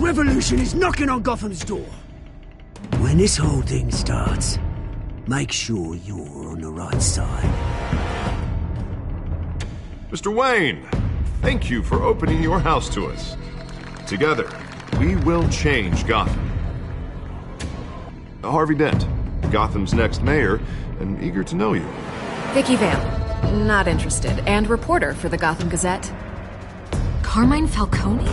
revolution is knocking on Gotham's door. When this whole thing starts, make sure you're on the right side. Mr. Wayne, thank you for opening your house to us. Together, we will change Gotham. Harvey Dent, Gotham's next mayor, and eager to know you. Vicky Vale, not interested, and reporter for the Gotham Gazette. Carmine Falcone?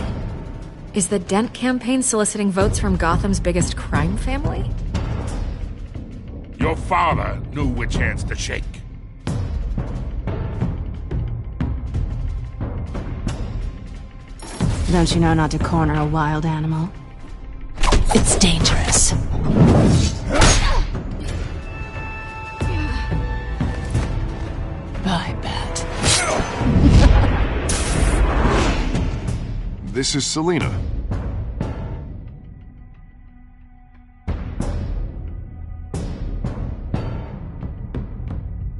Is the Dent campaign soliciting votes from Gotham's biggest crime family? Your father knew which hands to shake. Don't you know not to corner a wild animal? It's dangerous. I bet. This is Selina.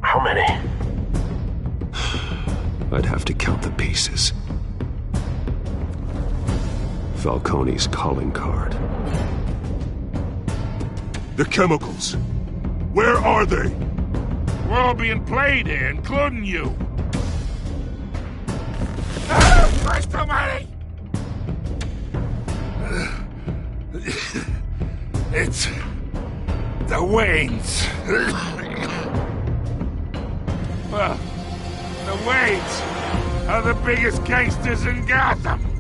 How many? I'd have to count the pieces. Falcone's calling card. The chemicals. Where are they? We're all being played here, including you. Christ almighty! It's the Waynes. Well, the Waynes are the biggest gangsters in Gotham.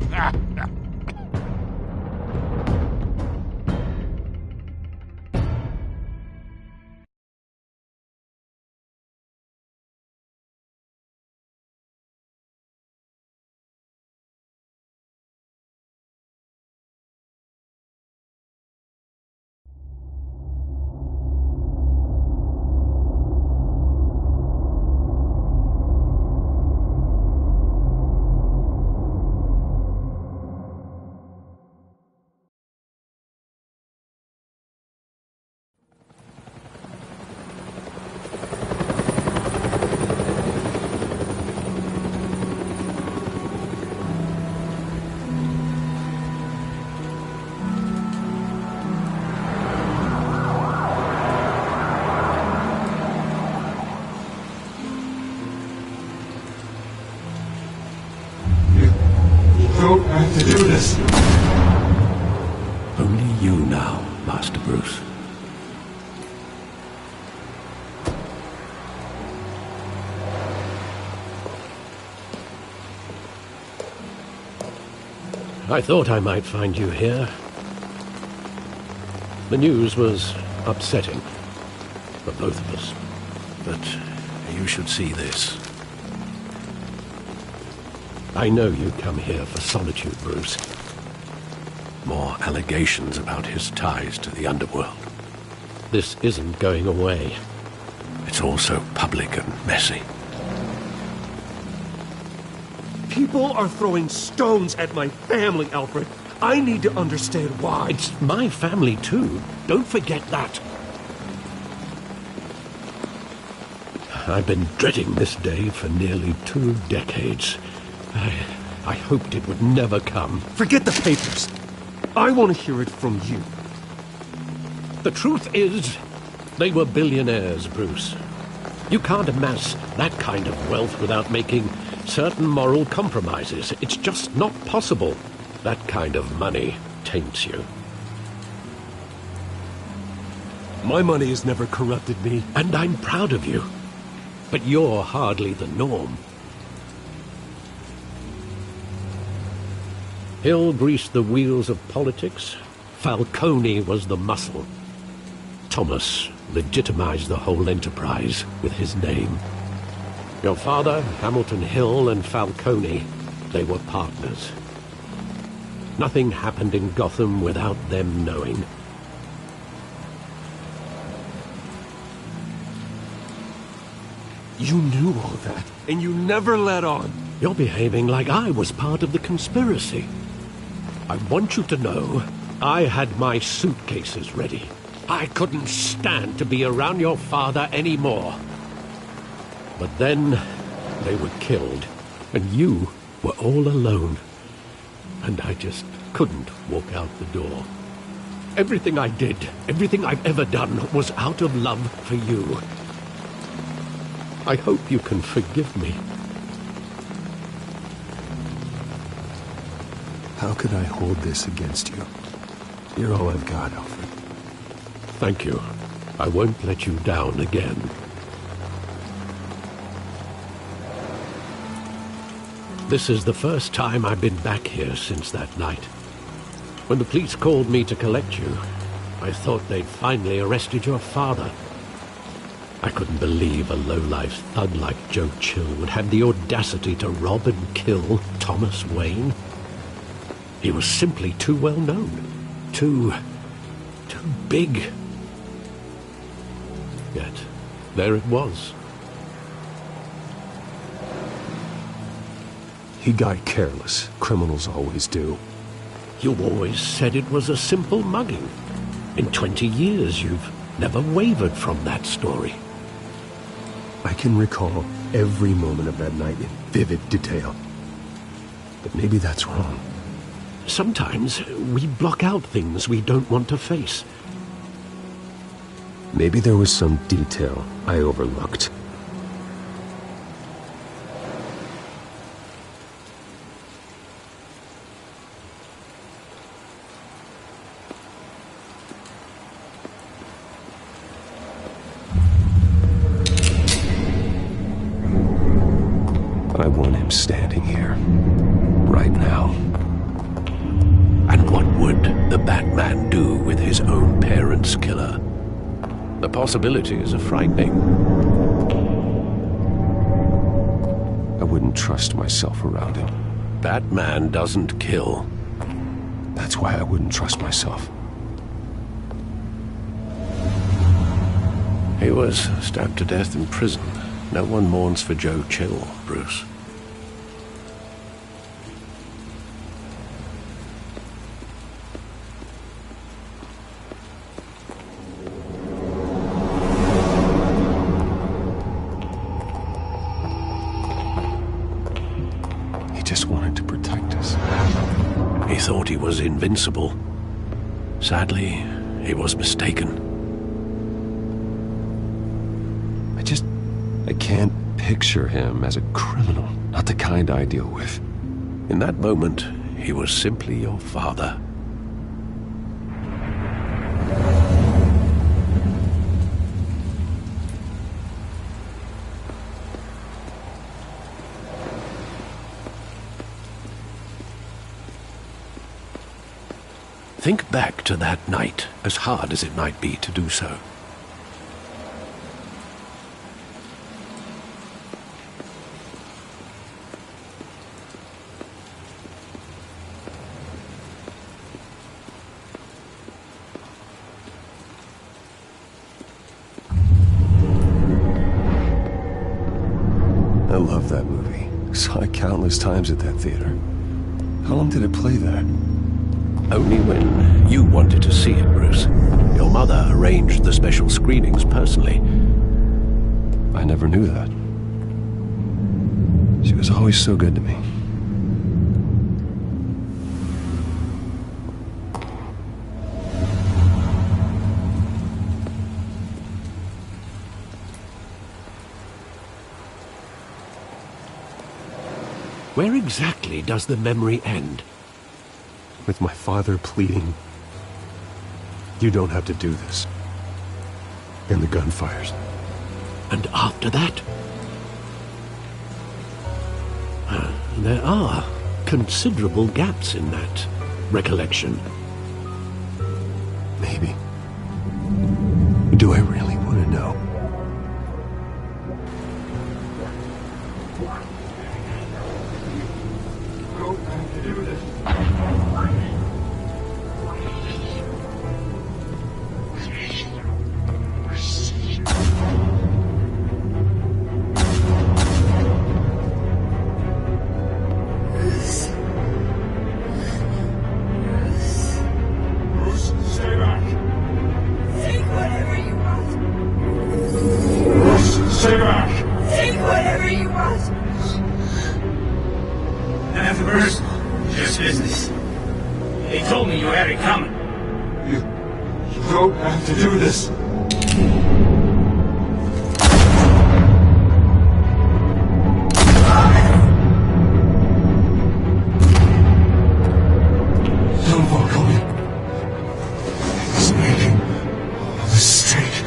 To do this. Only you now, Master Bruce. I thought I might find you here. The news was upsetting for both of us. But you should see this. I know you come here for solitude, Bruce. More allegations about his ties to the underworld. This isn't going away. It's all so public and messy. People are throwing stones at my family, Alfred. I need to understand why. It's my family, too. Don't forget that. I've been dreading this day for nearly 2 decades. I hoped it would never come. Forget the papers. I want to hear it from you. The truth is, they were billionaires, Bruce. You can't amass that kind of wealth without making certain moral compromises. It's just not possible. That kind of money taints you. My money has never corrupted me. And I'm proud of you. But you're hardly the norm. Hill greased the wheels of politics. Falcone was the muscle. Thomas legitimized the whole enterprise with his name. Your father, Hamilton Hill, and Falcone, they were partners. Nothing happened in Gotham without them knowing. You knew all that, and you never let on. You're behaving like I was part of the conspiracy. I want you to know, I had my suitcases ready. I couldn't stand to be around your father anymore. But then, they were killed, and you were all alone. And I just couldn't walk out the door. Everything I did, everything I've ever done, was out of love for you. I hope you can forgive me. How could I hold this against you? You're all I've got, Alfred. Thank you. I won't let you down again. This is the first time I've been back here since that night. When the police called me to collect you, I thought they'd finally arrested your father. I couldn't believe a low-life thug like Joe Chill would have the audacity to rob and kill Thomas Wayne. He was simply too well known. Too big. Yet, there it was. He got careless. Criminals always do. You always said it was a simple mugging. In 20 years, you've never wavered from that story. I can recall every moment of that night in vivid detail. But maybe that's wrong. Sometimes we block out things we don't want to face. Maybe there was some detail I overlooked. I want him standing here, right now. And what would the Batman do with his own parents' killer? The possibilities are frightening. I wouldn't trust myself around him. Batman doesn't kill. That's why I wouldn't trust myself. He was stabbed to death in prison. No one mourns for Joe Chill, Bruce. He just wanted to protect us. He thought he was invincible. Sadly, he was mistaken. I can't picture him as a criminal, not the kind I deal with. In that moment, he was simply your father. Think back to that night, as hard as it might be to do so. I love that movie. Saw it countless times at that theater. How long did it play there? Only when you wanted to see it, Bruce. Your mother arranged the special screenings personally. I never knew that. She was always so good to me. Where exactly does the memory end? With my father pleading, "You don't have to do this." And the gunfires. And after that? There are considerable gaps in that recollection. Maybe. Do I really want to know? They told me you had it coming. You don't have to do this. Don Falcone is making a mistake.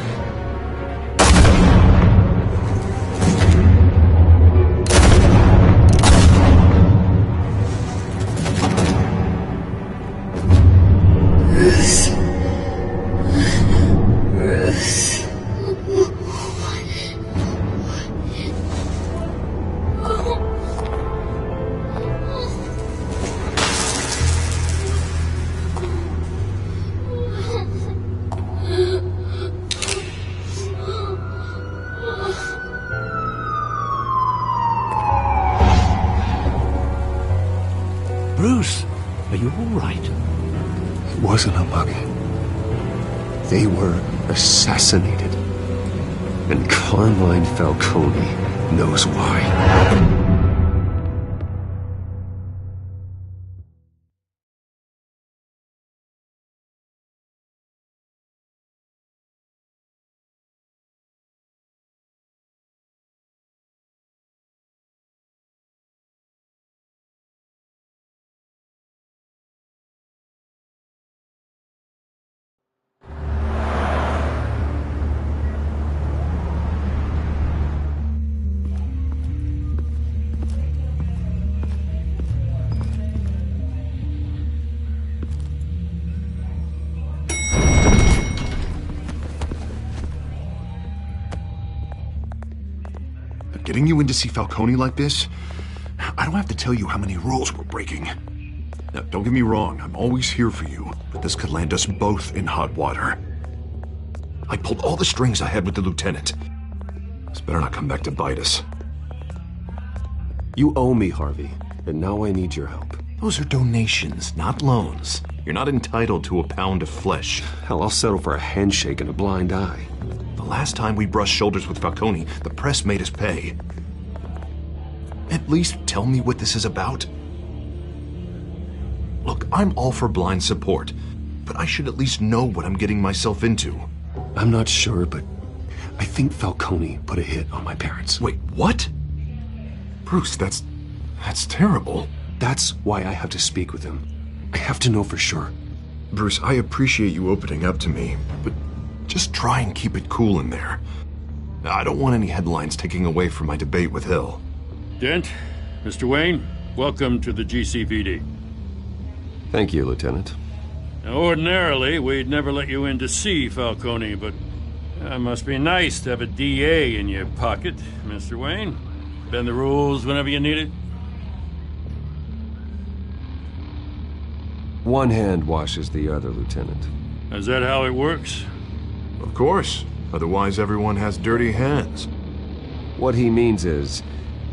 Bruce, are you all right? It wasn't a bug. They were assassinated. And Carmine Falcone knows why. Getting you in to see Falcone like this? I don't have to tell you how many rules we're breaking. Now, don't get me wrong, I'm always here for you, but this could land us both in hot water. I pulled all the strings I had with the lieutenant. This better not come back to bite us. You owe me, Harvey, and now I need your help. Those are donations, not loans. You're not entitled to a pound of flesh. Hell, I'll settle for a handshake and a blind eye. The last time we brushed shoulders with Falcone, the press made us pay. At least tell me what this is about. Look, I'm all for blind support, but I should at least know what I'm getting myself into. I'm not sure, but I think Falcone put a hit on my parents. Wait, what? Bruce, that's terrible. That's why I have to speak with him. I have to know for sure. Bruce, I appreciate you opening up to me, but just try and keep it cool in there. I don't want any headlines taking away from my debate with Hill. Dent, Mr. Wayne, welcome to the GCPD. Thank you, Lieutenant. Now, ordinarily, we'd never let you in to see Falcone, but it must be nice to have a DA in your pocket, Mr. Wayne. Bend the rules whenever you need it. One hand washes the other, Lieutenant. Is that how it works? Of course. Otherwise, everyone has dirty hands. What he means is,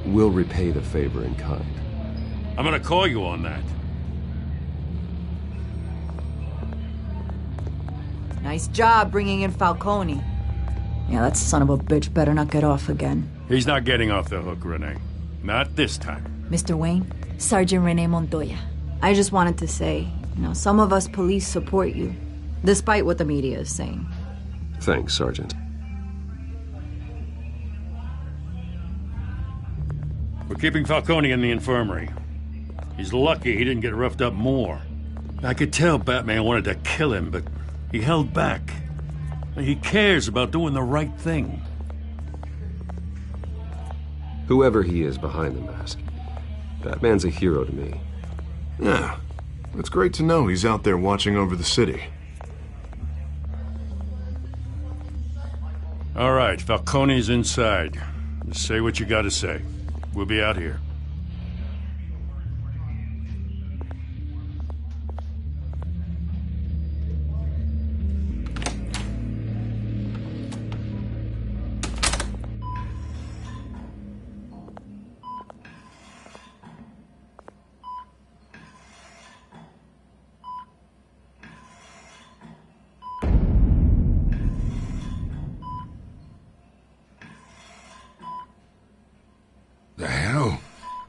we'll repay the favor in kind. I'm gonna call you on that. Nice job bringing in Falcone. Yeah, that son of a bitch better not get off again. He's not getting off the hook, Renee. Not this time. Mr. Wayne, Sergeant Renee Montoya. I just wanted to say, some of us police support you, despite what the media is saying. Thanks, Sergeant. We're keeping Falcone in the infirmary. He's lucky he didn't get roughed up more. I could tell Batman wanted to kill him, but he held back. He cares about doing the right thing. Whoever he is behind the mask, Batman's a hero to me. Yeah, it's great to know he's out there watching over the city. All right, Falcone's inside. Just say what you gotta say. We'll be out here. The hell?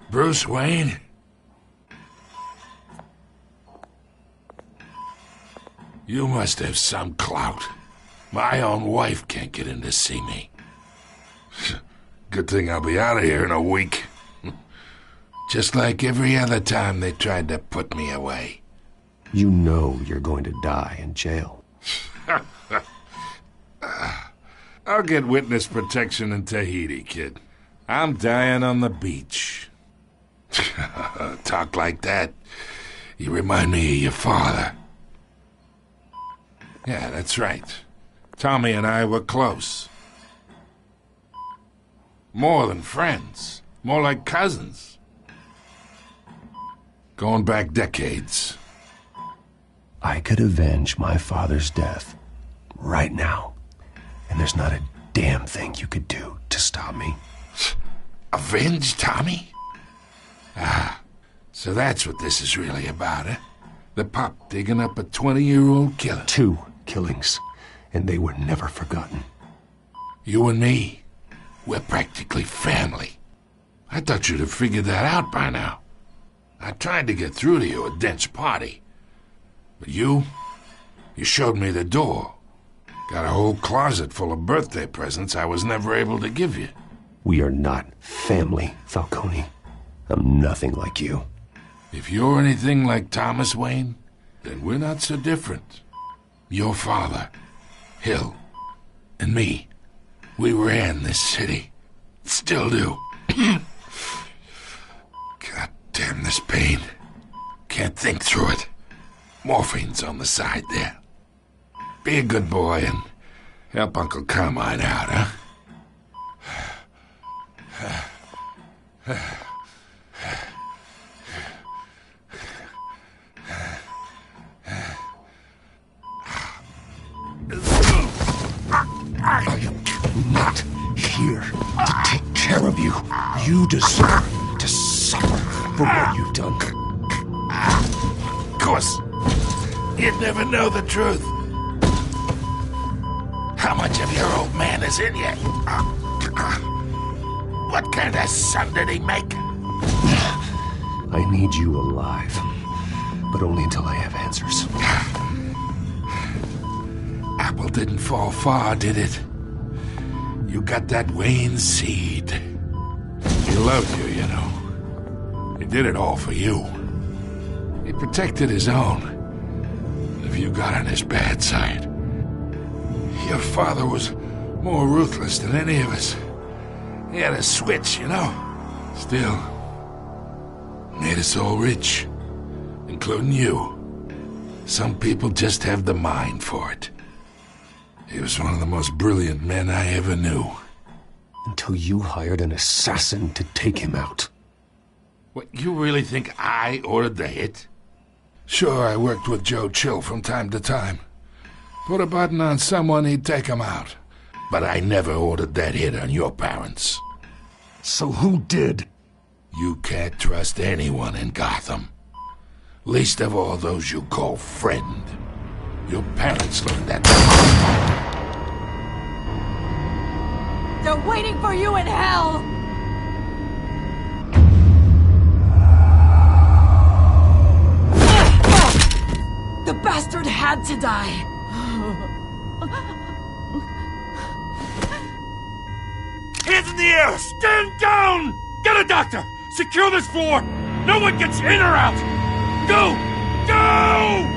Bruce Wayne? You must have some clout. My own wife can't get in to see me. Good thing I'll be out of here in a week. Just like every other time they tried to put me away. You know you're going to die in jail. I'll get witness protection in Tahiti, kid. I'm dying on the beach. Talk like that. You remind me of your father. Yeah, that's right. Tommy and I were close. More than friends. More like cousins. Going back decades. I could avenge my father's death right now. And there's not a damn thing you could do to stop me. Avenge Tommy? Ah, so that's what this is really about, eh? The pop digging up a 20-year-old killer. 2 killings, and they were never forgotten. You and me, we're practically family. I thought you'd have figured that out by now. I tried to get through to you at Dent's party. But you showed me the door. Got a whole closet full of birthday presents I was never able to give you. We are not family, Falcone. I'm nothing like you. If you're anything like Thomas Wayne, then we're not so different. Your father, Hill, and me, we ran this city. Still do. God damn this pain. Can't think through it. Morphine's on the side there. Be a good boy and help Uncle Carmine out, huh? I am not here to take care of you. You deserve to suffer for what you've done. Of course, you'd never know the truth. How much of your old man is in you? What kind of son did he make? I need you alive, but only until I have answers. Apple didn't fall far, did it? You got that Wayne seed. He loved you, you know. He did it all for you. He protected his own. If you got on his bad side. Your father was more ruthless than any of us. He had a switch, you know. Still, made us all rich, including you. Some people just have the mind for it. He was one of the most brilliant men I ever knew. Until you hired an assassin to take him out. What, you really think I ordered the hit? Sure, I worked with Joe Chill from time to time. Put a button on someone, he'd take him out. But I never ordered that hit on your parents. So who did? You can't trust anyone in Gotham. Least of all those you call friend. Your parents learned that. They're waiting for you in hell! The bastard had to die! Hands in the air! Stand down! Get a doctor! Secure this floor! No one gets in or out! Go! Go!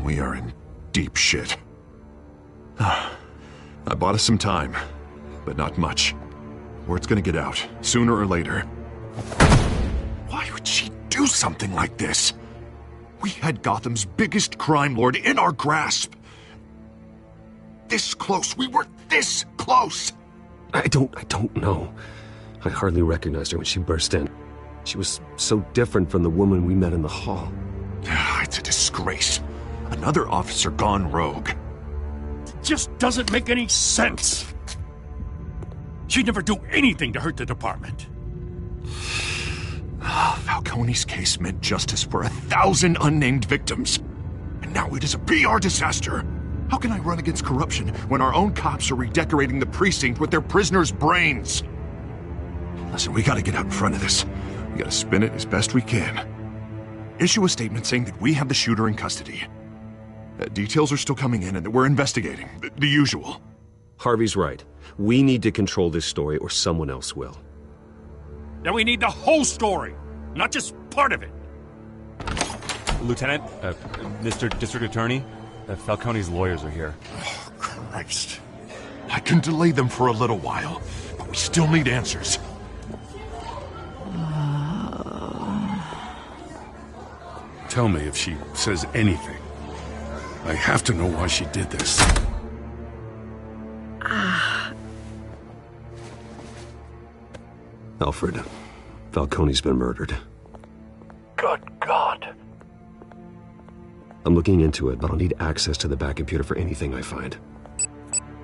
We are in deep shit. I bought us some time, but not much. Word's gonna get out, sooner or later. Why would she do something like this? We had Gotham's biggest crime lord in our grasp. This close. We were this close. I don't know. I hardly recognized her when she burst in. She was so different from the woman we met in the hall. It's a disgrace. Another officer gone rogue. It just doesn't make any sense. She'd never do anything to hurt the department. Falcone's case meant justice for 1,000 unnamed victims. And now it is a PR disaster. How can I run against corruption when our own cops are redecorating the precinct with their prisoners' brains? Listen, we gotta get out in front of this. We gotta spin it as best we can. Issue a statement saying that we have the shooter in custody. Details are still coming in and that we're investigating. The usual. Harvey's right. We need to control this story or someone else will. Now we need the whole story, not just part of it. Lieutenant, Mr. District Attorney, Falcone's lawyers are here. Oh, Christ. I can delay them for a little while, but we still need answers. Tell me if she says anything. I have to know why she did this. Alfred, Falcone's been murdered. Good God. I'm looking into it, but I'll need access to the back computer for anything I find.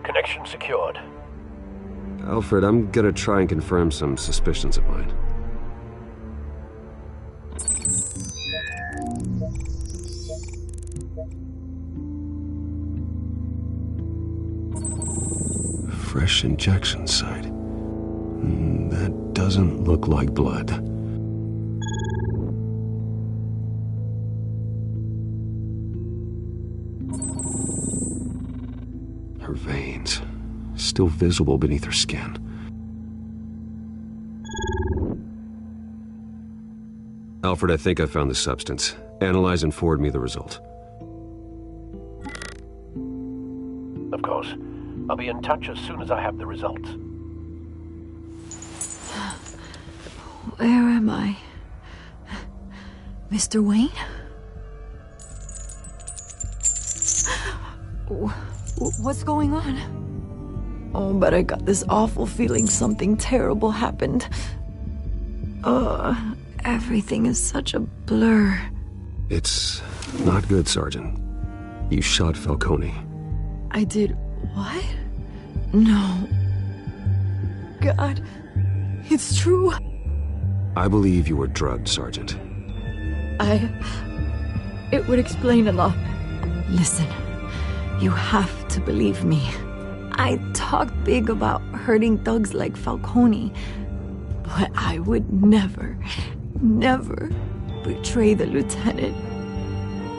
Connection secured. Alfred, I'm gonna try and confirm some suspicions of mine. Fresh injection site. That doesn't look like blood. Her veins, still visible beneath her skin. Alfred, I think I found the substance. Analyze and forward me the result. Of course. I'll be in touch as soon as I have the results. Where am I? Mr. Wayne? What's going on? Oh, but I got this awful feeling something terrible happened. Everything is such a blur. It's not good, Sergeant. You shot Falcone. I did what? No. God, it's true. I believe you were drugged, Sergeant. It would explain a lot. Listen, you have to believe me. I talk big about hurting thugs like Falcone, but I would never betray the lieutenant.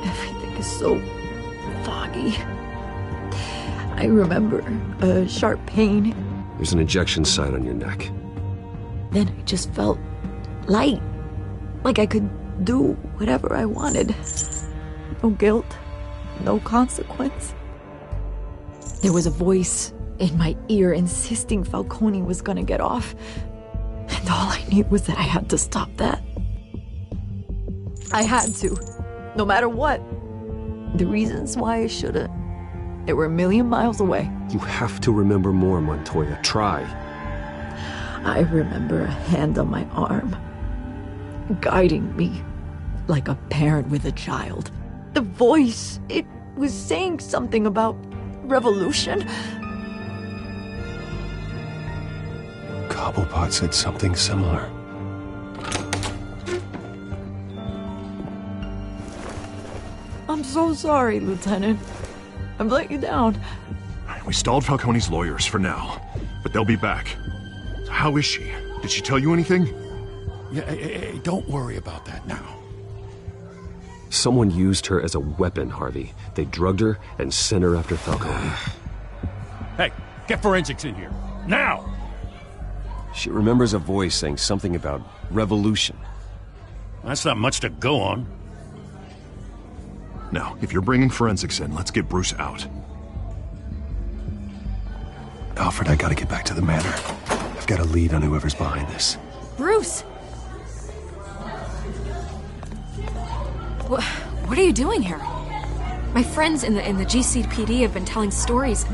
Everything is so foggy. I remember a sharp pain. There's an injection site on your neck. Then I just felt light, like I could do whatever I wanted. No guilt, no consequence. There was a voice in my ear insisting Falcone was gonna get off. And all I knew was that I had to stop that. I had to, no matter what. The reasons why I should've, they were a million miles away. You have to remember more, Montoya. Try. I remember a hand on my arm, guiding me like a parent with a child. The voice, it was saying something about revolution. Cobblepot said something similar. I'm so sorry, Lieutenant. I've let you down. We stalled Falcone's lawyers for now, but they'll be back. So how is she? Did she tell you anything? Yeah, hey, don't worry about that now. Someone used her as a weapon, Harvey. They drugged her and sent her after Falcone. Hey, get forensics in here. Now! She remembers a voice saying something about revolution. That's not much to go on. Now, if you're bringing forensics in, let's get Bruce out. Alfred, I gotta get back to the manor. I've got a lead on whoever's behind this. Bruce! What are you doing here? My friends in the GCPD have been telling stories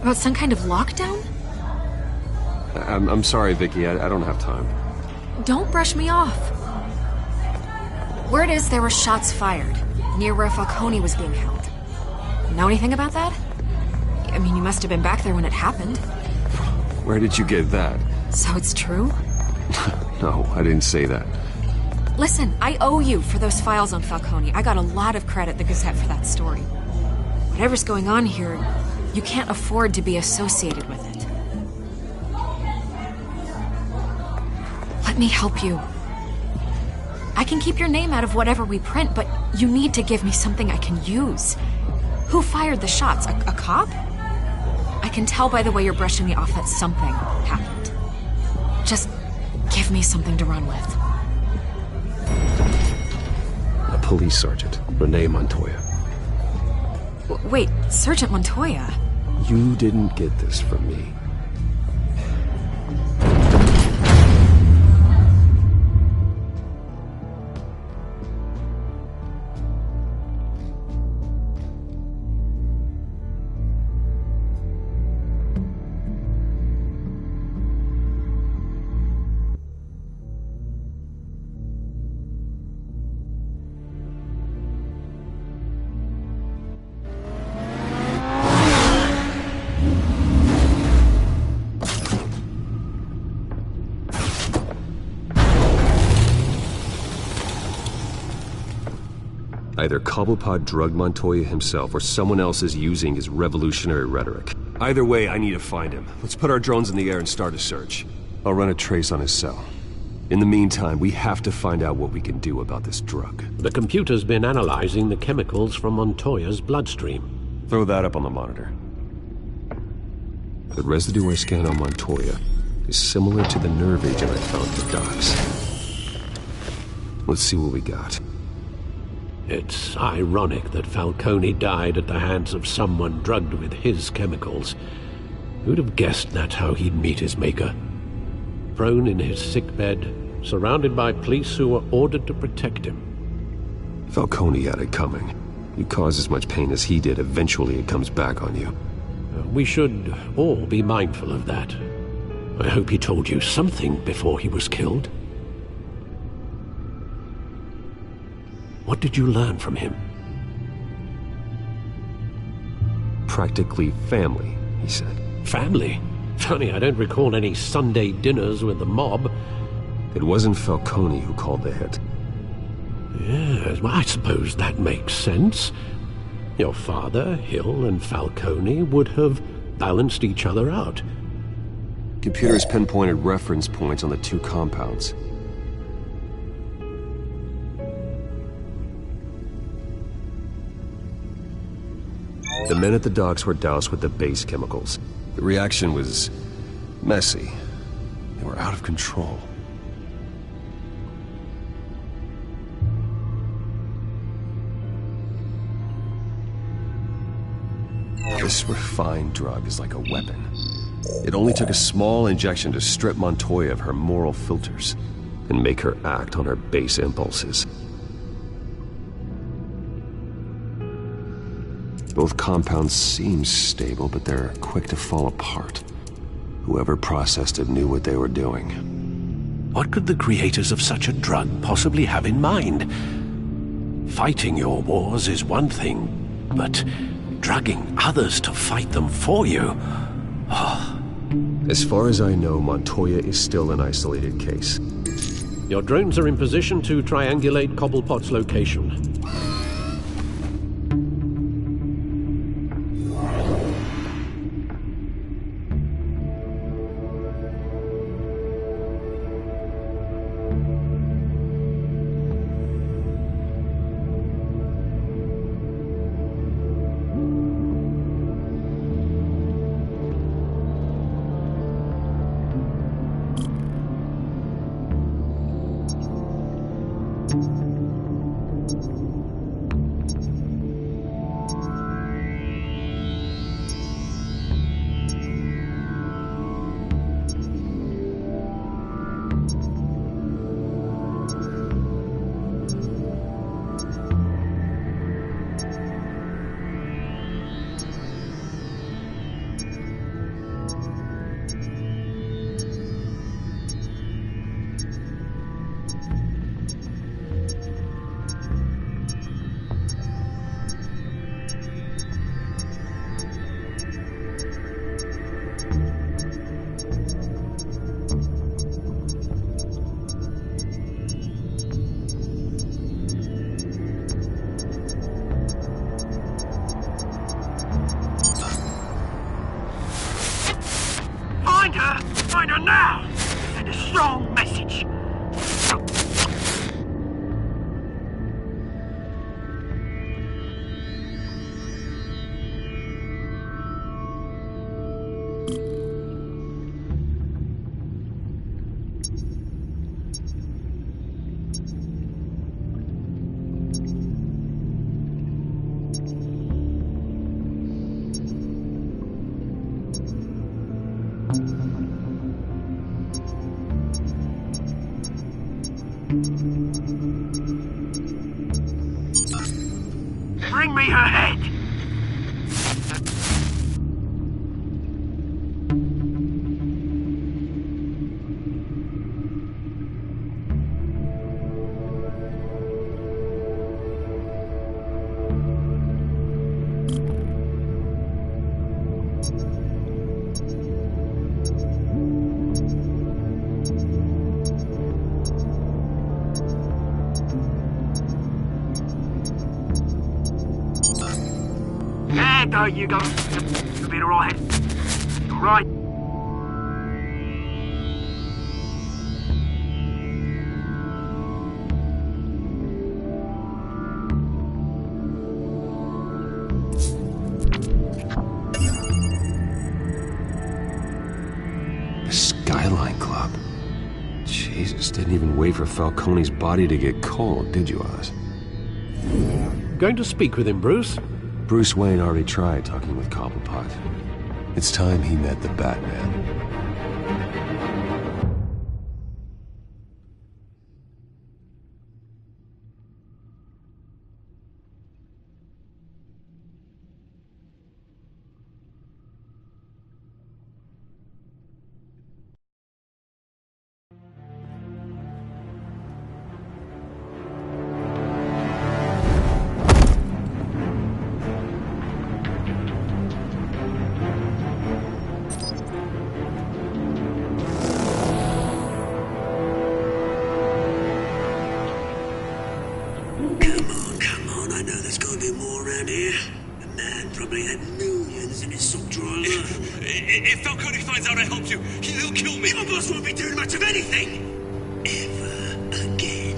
about some kind of lockdown? I'm sorry, Vicky. I don't have time. Don't brush me off. Word is there were shots fired near where Falcone was being held. Know anything about that? I mean, you must have been back there when it happened. Where did you get that? So it's true? No, I didn't say that. Listen, I owe you for those files on Falcone. I got a lot of credit at the Gazette for that story. Whatever's going on here, you can't afford to be associated with it. Let me help you. I can keep your name out of whatever we print, but you need to give me something I can use. Who fired the shots? A cop? I can tell by the way you're brushing me off that something happened. Just give me something to run with. A police sergeant, Renee Montoya. Wait, Sergeant Montoya? You didn't get this from me. Either Cobblepot drugged Montoya himself, or someone else is using his revolutionary rhetoric. Either way, I need to find him. Let's put our drones in the air and start a search. I'll run a trace on his cell. In the meantime, we have to find out what we can do about this drug. The computer's been analyzing the chemicals from Montoya's bloodstream. Throw that up on the monitor. The residue I scanned on Montoya is similar to the nerve agent I found at the docks. Let's see what we got. It's ironic that Falcone died at the hands of someone drugged with his chemicals. Who'd have guessed that's how he'd meet his maker? Prone in his sickbed, surrounded by police who were ordered to protect him. Falcone had it coming. You cause as much pain as he did, eventually it comes back on you. We should all be mindful of that. I hope he told you something before he was killed. What did you learn from him? Practically family, he said. Family? Funny, I don't recall any Sunday dinners with the mob. It wasn't Falcone who called the hit. Yes, well, I suppose that makes sense. Your father, Hill, and Falcone would have balanced each other out. Computers pinpointed reference points on the two compounds. The men at the docks were doused with the base chemicals. The reaction was messy. They were out of control. This refined drug is like a weapon. It only took a small injection to strip Montoya of her moral filters and make her act on her base impulses. Both compounds seem stable, but they're quick to fall apart. Whoever processed it knew what they were doing. What could the creators of such a drug possibly have in mind? Fighting your wars is one thing, but drugging others to fight them for you? Oh. As far as I know, Montoya is still an isolated case. Your drones are in position to triangulate Cobblepot's location. find her now! Send a strong message. Bring me her head! There you go. You'll be alright. Right. The Skyline Club. Jesus, didn't even wait for Falcone's body to get cold, did you, Oz? Going to speak with him, Bruce? Bruce Wayne already tried talking with Cobblepot. It's time he met the Batman. If Falcone finds out I helped you, he'll kill me. Your boss won't be doing much of anything. Ever again.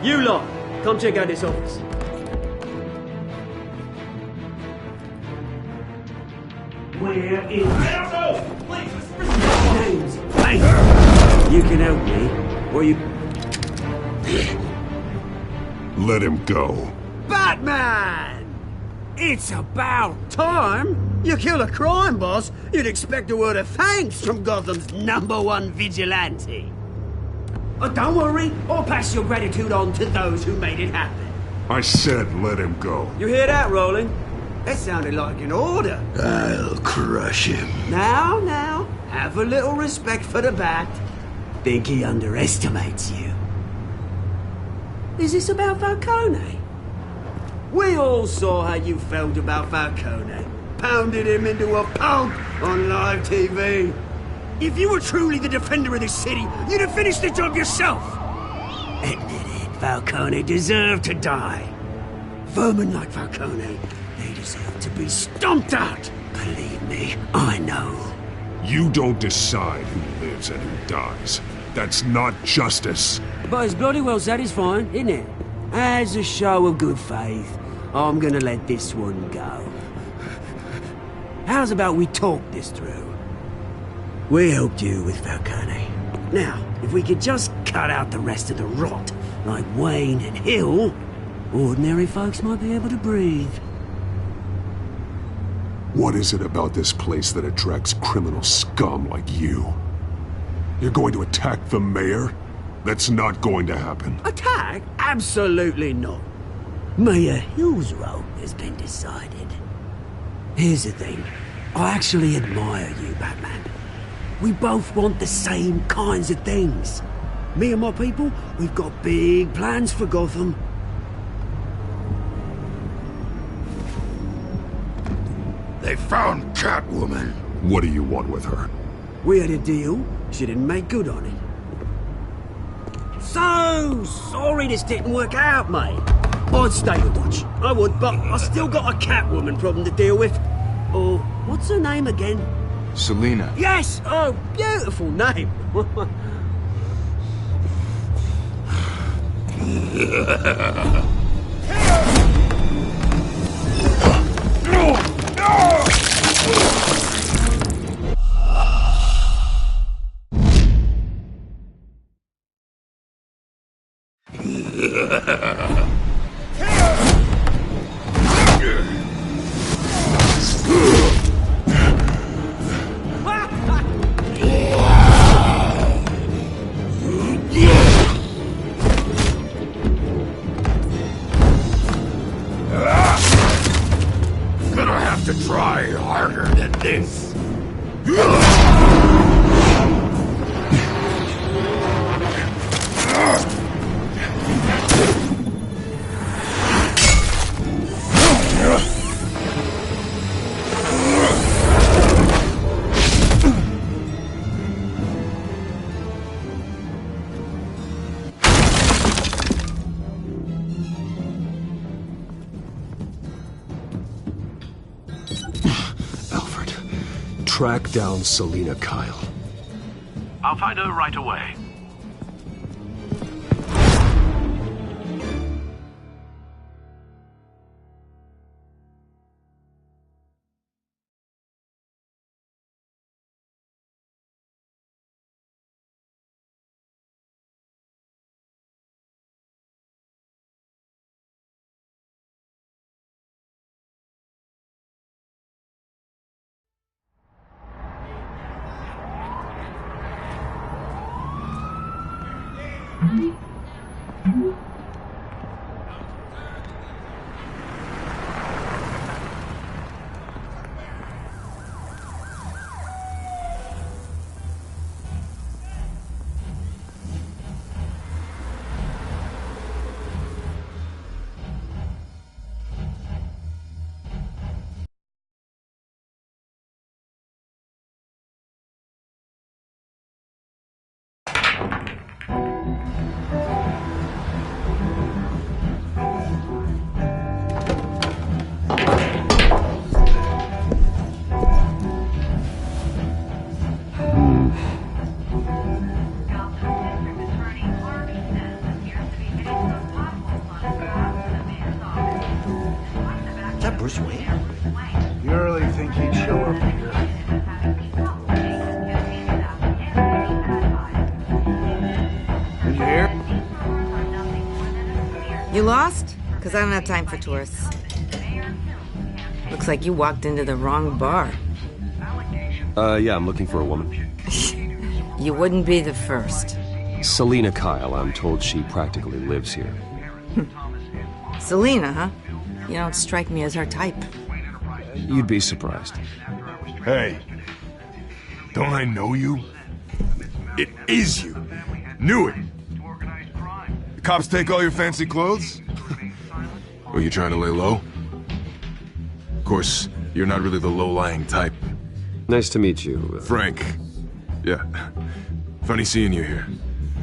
You lot, come check out this office. Where is... James, hey, you can help me, or you... Let him go. Batman! It's about time. You kill a crime boss, you'd expect a word of thanks from Gotham's #1 vigilante. Oh, don't worry, I'll pass your gratitude on to those who made it happen. I said let him go. You hear that, Roland? That sounded like an order. I'll crush him. Now, have a little respect for the Bat. Think he underestimates you. Is this about Falcone? We all saw how you felt about Falcone. Pounded him into a pulp on live TV. If you were truly the defender of this city, you'd have finished the job yourself. Admit it, Falcone deserved to die. Vermin like Falcone, they deserve to be stomped out. Believe me, I know. You don't decide who lives and who dies. That's not justice. But it's bloody well satisfying, isn't it? As a show of good faith, I'm gonna let this one go. How's about we talk this through? We helped you with Falcone. Now, if we could just cut out the rest of the rot, like Wayne and Hill, ordinary folks might be able to breathe. What is it about this place that attracts criminal scum like you? You're going to attack the mayor? That's not going to happen. Attack? Absolutely not. Mayor Hill's role has been decided. Here's the thing. I actually admire you, Batman. We both want the same kinds of things. Me and my people, we've got big plans for Gotham. They found Catwoman. What do you want with her? We had a deal. She didn't make good on it. So sorry this didn't work out, mate. I'd stay to watch. I would, but I still got a Catwoman problem to deal with. Oh, what's her name again? Selina. Yes! Oh, beautiful name. Gonna have to try harder than this. Track down Selina Kyle. I'll find her right away. You really think he'd show up here? Did you hear? You lost? Because I don't have time for tourists. Looks like you walked into the wrong bar. Yeah, I'm looking for a woman. You wouldn't be the first. Selina Kyle, I'm told she practically lives here. Selina, huh? You don't strike me as her type. You'd be surprised. Hey, don't I know you? It is you. Knew it. The cops take all your fancy clothes? Were you trying to lay low? Of course, you're not really the low-lying type. Nice to meet you. Frank. Yeah. Funny seeing you here.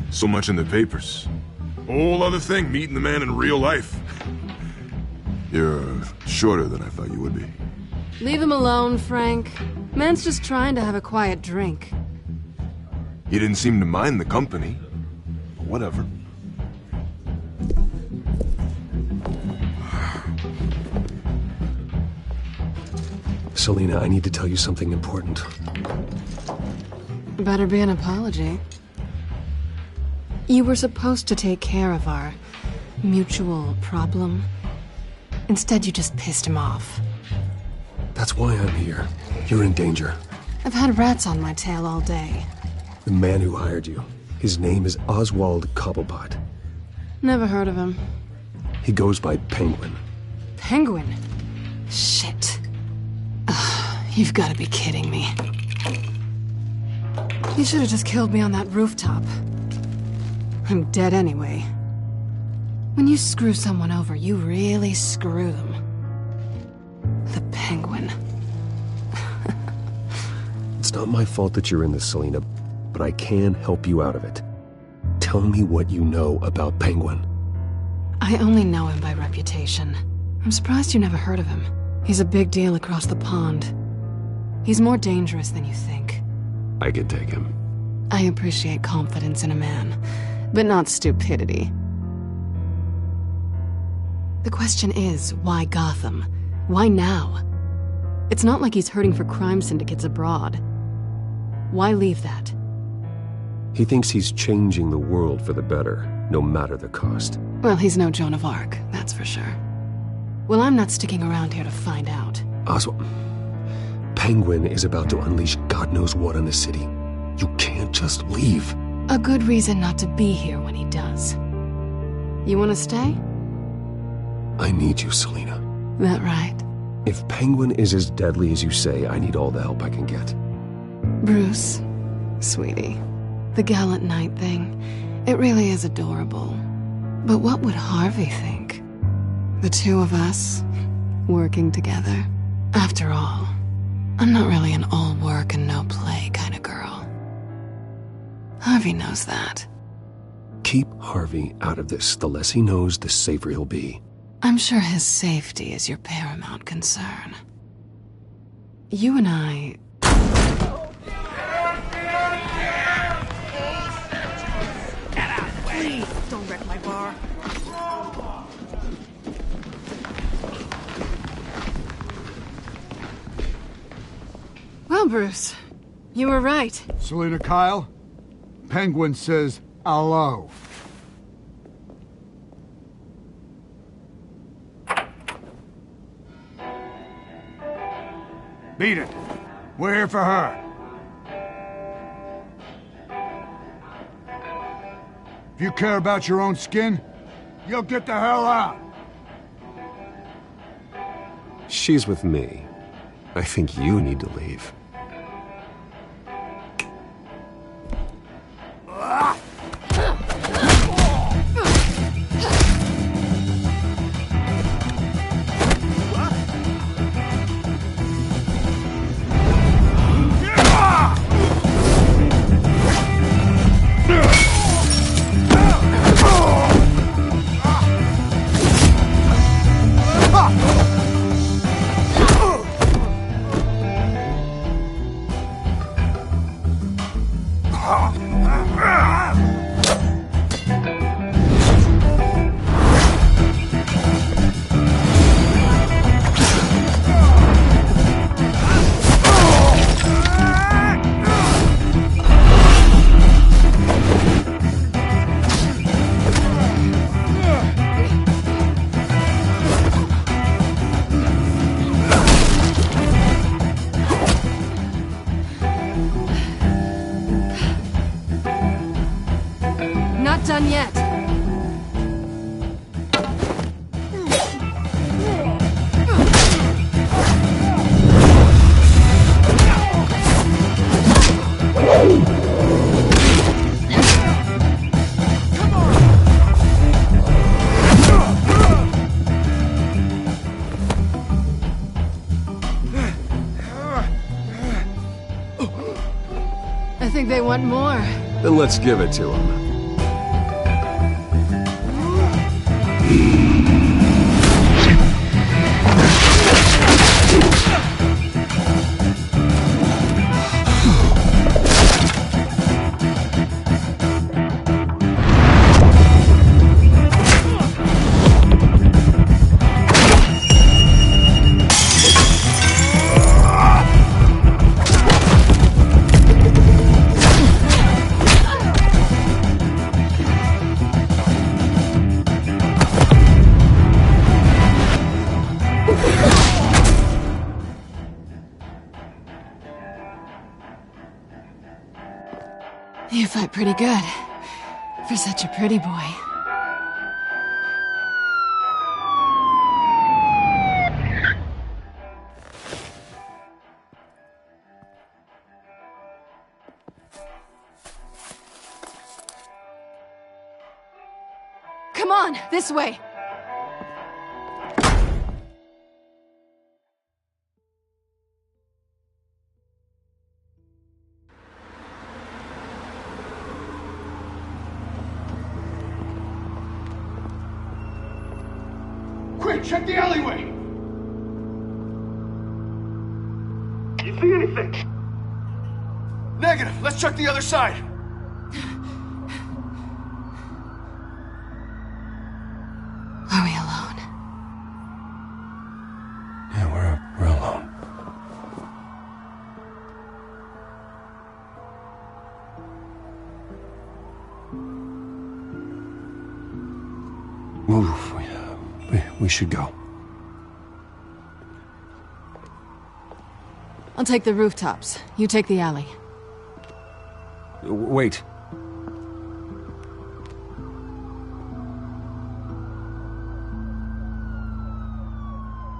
So much in the papers. Whole other thing, meeting the man in real life. You're shorter than I thought you would be. Leave him alone, Frank. Man's just trying to have a quiet drink. You didn't seem to mind the company. But whatever. Selina, I need to tell you something important. Better be an apology. You were supposed to take care of our mutual problem. Instead, you just pissed him off. That's why I'm here. You're in danger. I've had rats on my tail all day. The man who hired you, his name is Oswald Cobblepot. Never heard of him. He goes by Penguin. Penguin? Shit. Ugh, you've got to be kidding me. You should have just killed me on that rooftop. I'm dead anyway. When you screw someone over, you really screw them. The Penguin. It's not my fault that you're in this, Selina, but I can help you out of it. Tell me what you know about Penguin. I only know him by reputation. I'm surprised you never heard of him. He's a big deal across the pond. He's more dangerous than you think. I could take him. I appreciate confidence in a man, but not stupidity. The question is, why Gotham? Why now? It's not like he's hurting for crime syndicates abroad. Why leave that? He thinks he's changing the world for the better, no matter the cost. Well, he's no Joan of Arc, that's for sure. Well, I'm not sticking around here to find out. Oswald, Penguin is about to unleash God knows what on the city. You can't just leave. A good reason not to be here when he does. You want to stay? I need you, Selina. That right? If Penguin is as deadly as you say, I need all the help I can get. Bruce, sweetie, the gallant knight thing, it really is adorable. But what would Harvey think? The two of us, working together. After all, I'm not really an all work and no play kind of girl. Harvey knows that. Keep Harvey out of this. The less he knows, the safer he'll be. I'm sure his safety is your paramount concern. You and I... Get out, please! Don't wreck my bar. Well, Bruce, you were right. Selina Kyle, Penguin says hello. Beat it. We're here for her. If you care about your own skin, you'll get the hell out. She's with me. I think you need to leave. Done yet. I think they want more. Then let's give it to them. You fight pretty good, for such a pretty boy. Come on, this way! Hey, check the alleyway! You see anything? Negative. Let's check the other side. Are we alone? Yeah, we're alone. Move. We should go. I'll take the rooftops. You take the alley. Wait.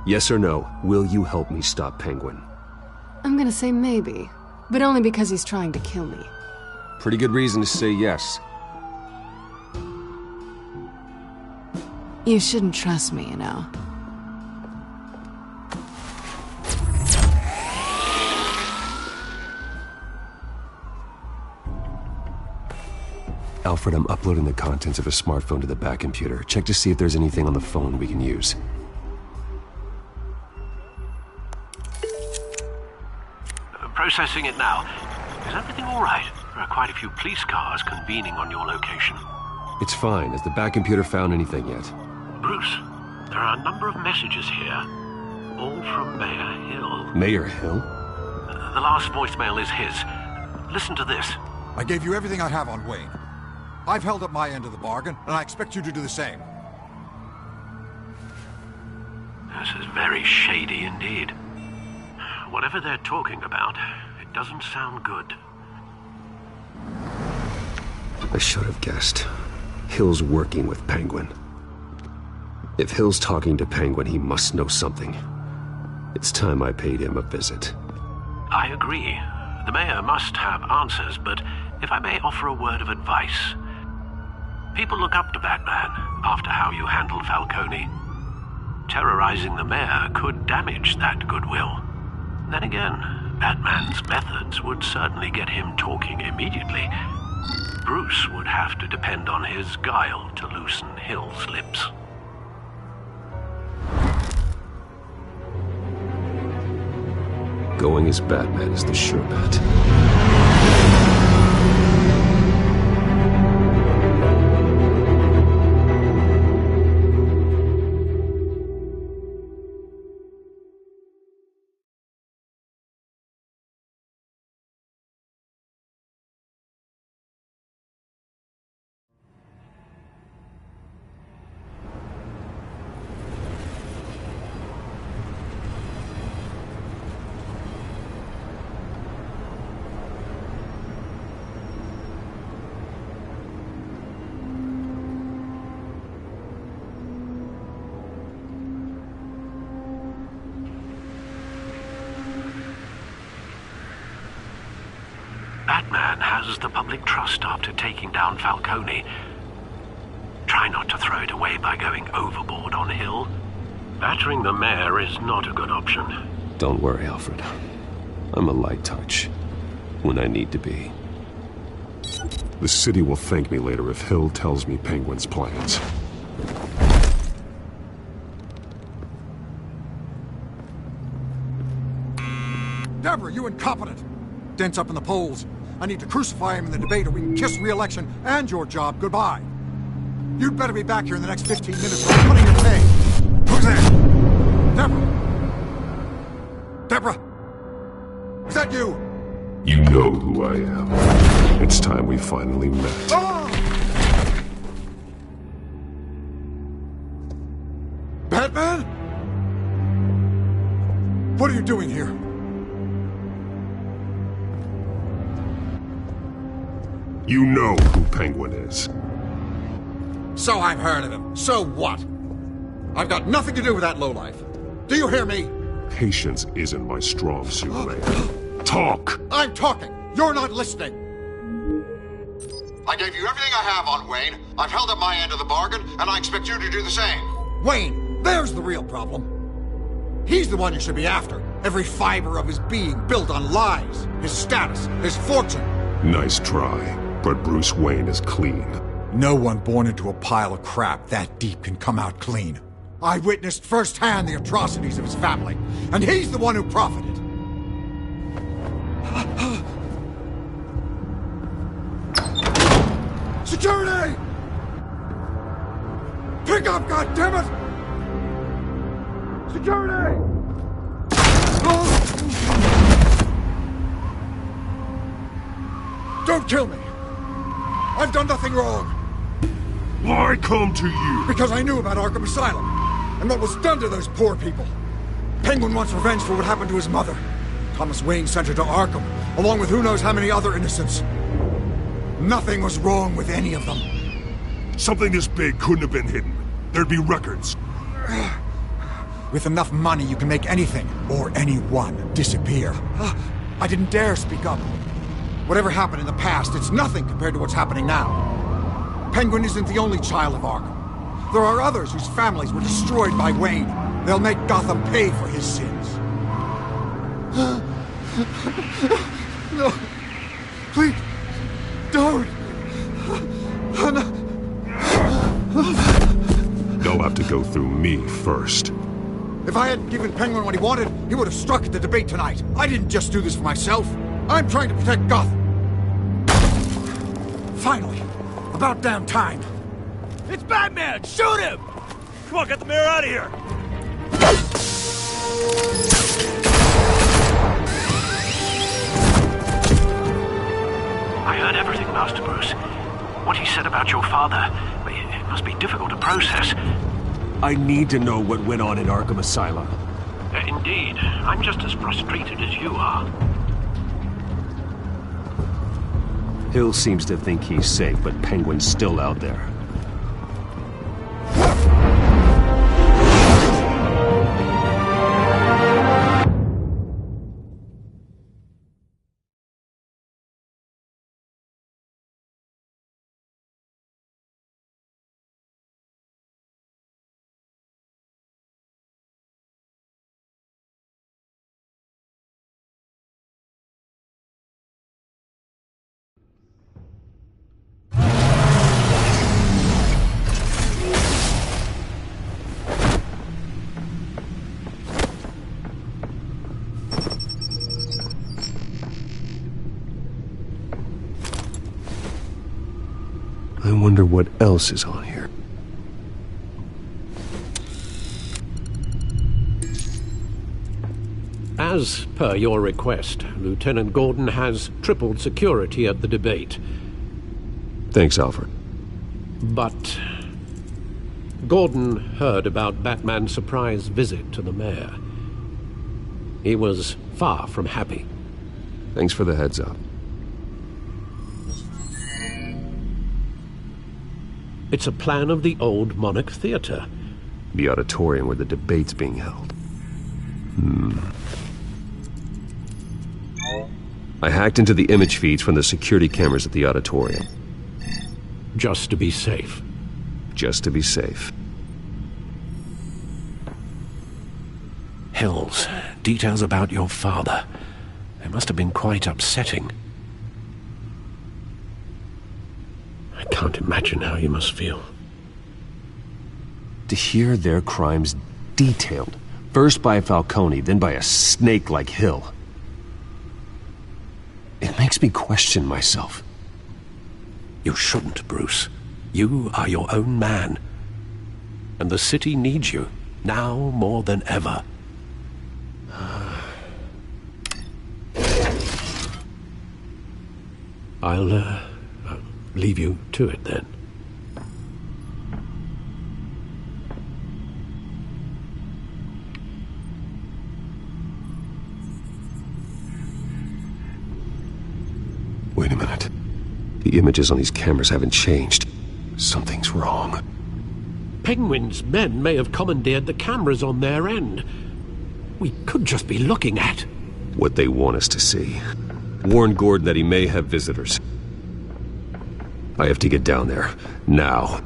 Yes or no, will you help me stop Penguin? I'm gonna say maybe, but only because he's trying to kill me. Pretty good reason to say yes. You shouldn't trust me, you know. Alfred, I'm uploading the contents of a smartphone to the back computer. Check to see if there's anything on the phone we can use. Processing it now. Is everything all right? There are quite a few police cars convening on your location. It's fine. Has the back computer found anything yet? Bruce, there are a number of messages here. All from Mayor Hill. Mayor Hill? The last voicemail is his. Listen to this. I gave you everything I have on Wayne. I've held up my end of the bargain, and I expect you to do the same. This is very shady indeed. Whatever they're talking about, it doesn't sound good. I should have guessed. Hill's working with Penguin. If Hill's talking to Penguin, he must know something. It's time I paid him a visit. I agree. The mayor must have answers, but if I may offer a word of advice. People look up to Batman after how you handled Falcone. Terrorizing the mayor could damage that goodwill. Then again, Batman's methods would certainly get him talking immediately. Bruce would have to depend on his guile to loosen Hill's lips. Going as Batman is the sure bet. Batman has the public trust after taking down Falcone. Try not to throw it away by going overboard on Hill. Battering the mayor is not a good option. Don't worry, Alfred. I'm a light touch when I need to be. The city will thank me later if Hill tells me Penguin's plans. Deborah, you incompetent! Dent's up in the polls. I need to crucify him in the debate or we can kiss re-election and your job goodbye. You'd better be back here in the next 15 minutes or I'm cutting your pay. Who's there? Deborah? Deborah? Is that you? You know who I am. It's time we finally met. Ah! Batman? What are you doing here? You know who Penguin is. So I've heard of him. So what? I've got nothing to do with that lowlife. Do you hear me? Patience isn't my strong suit, man. Talk! I'm talking. You're not listening. I gave you everything I have on Wayne. I've held up my end of the bargain, and I expect you to do the same. Wayne, there's the real problem. He's the one you should be after. Every fiber of his being built on lies. His status, his fortune. Nice try, but Bruce Wayne is clean. No one born into a pile of crap that deep can come out clean. I witnessed firsthand the atrocities of his family, and he's the one who profited. Security! Pick up, goddammit! Security! Don't kill me! I've done nothing wrong! Why come to you? Because I knew about Arkham Asylum, and what was done to those poor people. Penguin wants revenge for what happened to his mother. Thomas Wayne sent her to Arkham, along with who knows how many other innocents. Nothing was wrong with any of them. Something this big couldn't have been hidden. There'd be records. With enough money, you can make anything, or anyone, disappear. I didn't dare speak up. Whatever happened in the past, it's nothing compared to what's happening now. Penguin isn't the only child of Arkham. There are others whose families were destroyed by Wayne. They'll make Gotham pay for his sins. No. Please. Don't. They'll have to go through me first. If I hadn't given Penguin what he wanted, he would have struck at the debate tonight. I didn't just do this for myself. I'm trying to protect Gotham. Finally. About damn time. It's Batman! Shoot him! Come on, get the mayor out of here! I heard everything, Master Bruce. What he said about your father, it must be difficult to process. I need to know what went on in Arkham Asylum. Indeed. I'm just as frustrated as you are. Hill seems to think he's safe, but Penguin's still out there. I wonder what else is on here. As per your request, Lieutenant Gordon has tripled security at the debate. Thanks, Alfred. But Gordon heard about Batman's surprise visit to the mayor. He was far from happy. Thanks for the heads up. It's a plan of the old Monarch Theater. The auditorium where the debate's being held. I hacked into the image feeds from the security cameras at the auditorium. Just to be safe. Just to be safe. Hills, details about your father. They must have been quite upsetting. I can't imagine how you must feel. To hear their crimes detailed, first by Falcone, then by a snake like Hill. It makes me question myself. You shouldn't, Bruce. You are your own man. And the city needs you, now more than ever. I'll leave you to it then. Wait a minute. The images on these cameras haven't changed. Something's wrong. Penguin's men may have commandeered the cameras on their end. We could just be looking at what they want us to see. Warn Gordon that he may have visitors. I have to get down there, now.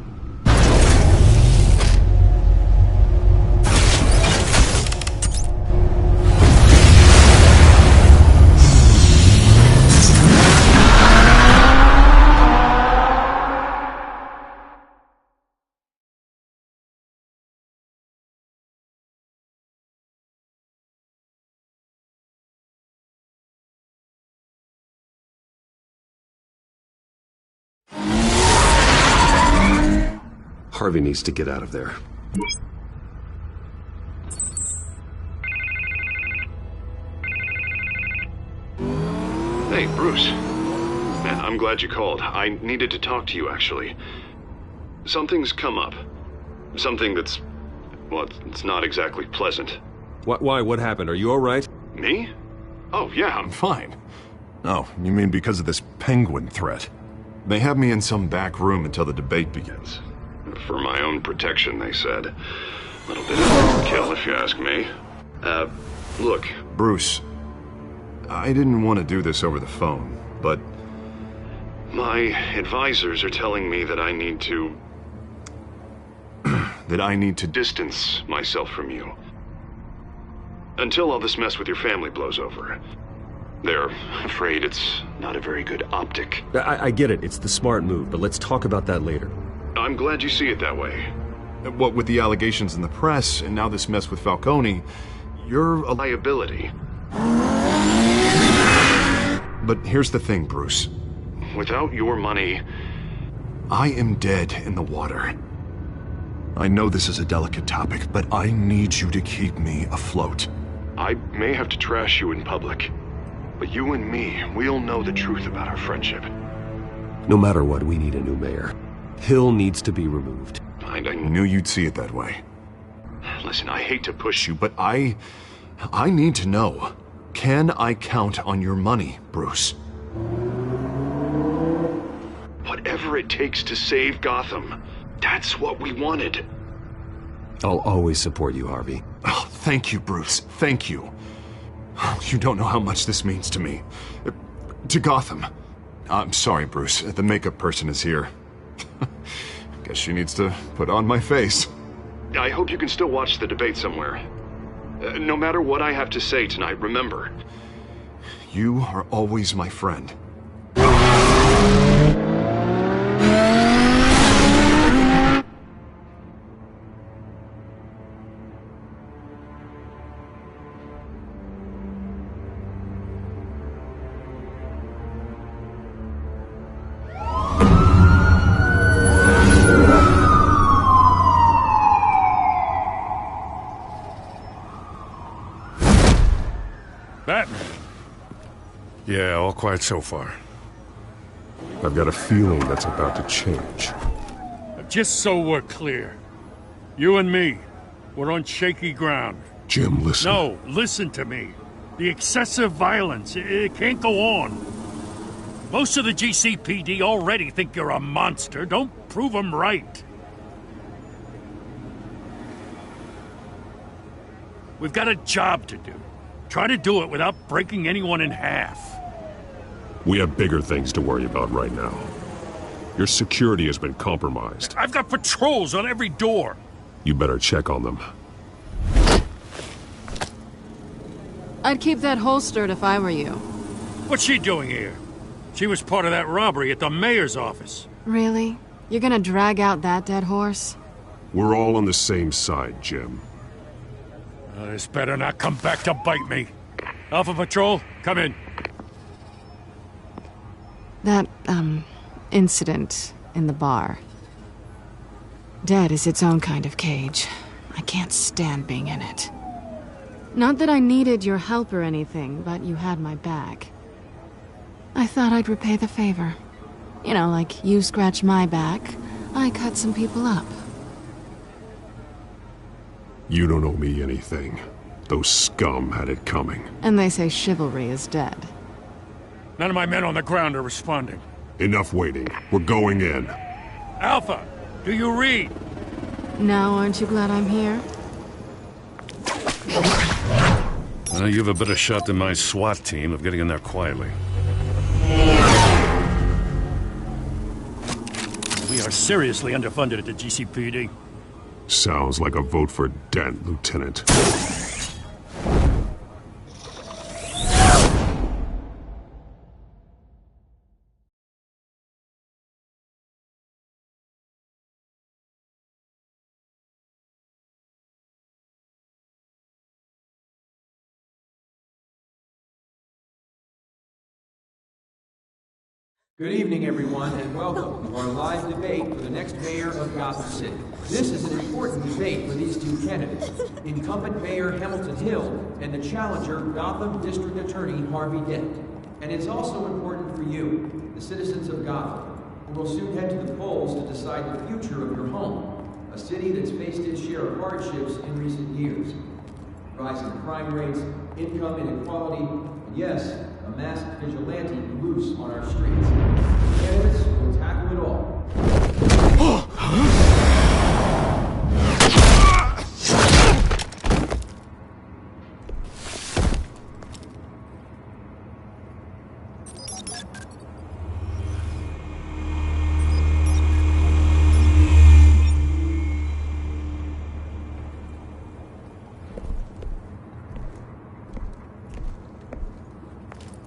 Harvey needs to get out of there. Hey, Bruce. Man, I'm glad you called. I needed to talk to you, actually. Something's come up. Something that's... well, it's not exactly pleasant. Why? What happened? Are you alright? Me? Oh, yeah, I'm fine. Oh, you mean because of this penguin threat? They have me in some back room until the debate begins. For my own protection, they said. A little bit of overkill, if you ask me. Look. Bruce, I didn't want to do this over the phone, but... my advisors are telling me that I need to... that I need to distance myself from you. Until all this mess with your family blows over. They're afraid it's not a very good optic. I get it. It's the smart move, but let's talk about that later. I'm glad you see it that way. What with the allegations in the press, and now this mess with Falcone, you're a liability. But here's the thing, Bruce. Without your money... I am dead in the water. I know this is a delicate topic, but I need you to keep me afloat. I may have to trash you in public, but you and me, we'll know the truth about our friendship. No matter what, we need a new mayor. Hill needs to be removed. I knew you'd see it that way. Listen, I hate to push you, but I need to know. Can I count on your money, Bruce? Whatever it takes to save Gotham. That's what we wanted. I'll always support you, Harvey. Oh, thank you, Bruce. Thank you. You don't know how much this means to me. To Gotham. I'm sorry, Bruce. The makeup person is here. Guess she needs to put on my face. I hope you can still watch the debate somewhere. No matter what I have to say tonight, remember. You are always my friend. Batman. Yeah, all quiet so far. I've got a feeling that's about to change. Just so we're clear, you and me, we're on shaky ground. Jim, listen. No, listen to me. The excessive violence, it can't go on. Most of the GCPD already think you're a monster. Don't prove them right. We've got a job to do. Try to do it without breaking anyone in half. We have bigger things to worry about right now. Your security has been compromised. I've got patrols on every door. You better check on them. I'd keep that holstered if I were you. What's she doing here? She was part of that robbery at the mayor's office. Really? You're gonna drag out that dead horse? We're all on the same side, Jim. This better not come back to bite me. Alpha Patrol, come in. That, incident in the bar. Dead is its own kind of cage. I can't stand being in it. Not that I needed your help or anything, but you had my back. I thought I'd repay the favor. You know, like you scratch my back, I cut some people up. You don't owe me anything. Those scum had it coming. And they say chivalry is dead. None of my men on the ground are responding. Enough waiting. We're going in. Alpha, do you read? Now aren't you glad I'm here? You have a better shot than my SWAT team of getting in there quietly. We are seriously underfunded at the GCPD. Sounds like a vote for Dent, Lieutenant. Good evening, everyone, and welcome to our live debate for the next mayor of Gotham City. This is an important debate for these two candidates, incumbent Mayor Hamilton Hill and the challenger Gotham District Attorney Harvey Dent. And it's also important for you, the citizens of Gotham, who will soon head to the polls to decide the future of your home, a city that's faced its share of hardships in recent years. Rising crime rates, income inequality, and yes, a masked vigilante loose on our streets. Candidates will tackle it all.